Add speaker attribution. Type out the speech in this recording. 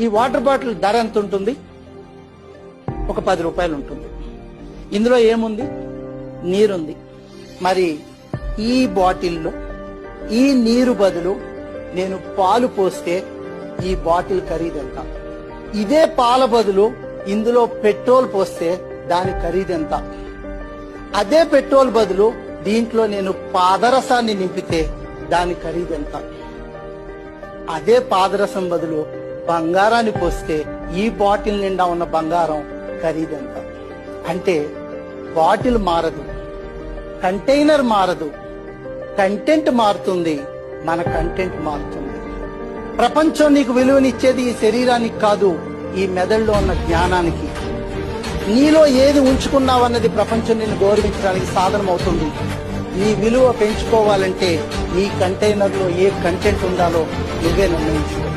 Speaker 1: ఈ water bottle ధర ఎంత ఉంటుంది? ఒక 10 రూపాయలు ఉంటుంది. ఇందులో ఏముంది? నీరుంది. మరి ఈ బాటిల్లో ఈ నీరు బదులు నేను పాలు పోస్తే ఈ బాటిల్ ఖరీదెంత? ఇదే పాల బదులు ఇందులో పెట్రోల్ పోస్తే దాని ఖరీదెంత? అదే పెట్రోల్ బదులు దీంట్లో నేను పాదరసాన్ని నింపితే దాని ఖరీదెంత? అదే పాదరసం బదులు బంగారాన్ని పోస్తే ఈ బాటిల్ నిండా ఉన్న బంగారం ఖరీదెంత? అంటే బాటిల్ మారదు, కంటైనర్ మారదు, కంటెంట్ మారుతుంది, మన కంటెంట్ మారుతుంది. ప్రపంచం నీకు విలువనిచ్చేది ఈ శరీరానికి కాదు, ఈ మెదడులో ఉన్న జ్ఞానానికి. నీలో ఏది ఉంచుకున్నావన్నది ప్రపంచం నిన్ను గౌరవించడానికి సాధనం అవుతుంది. నీ విలువ పెంచుకోవాలంటే నీ కంటైనర్లో ఏ కంటెంట్ ఉండాలో నువ్వే నిర్ణయించుకో.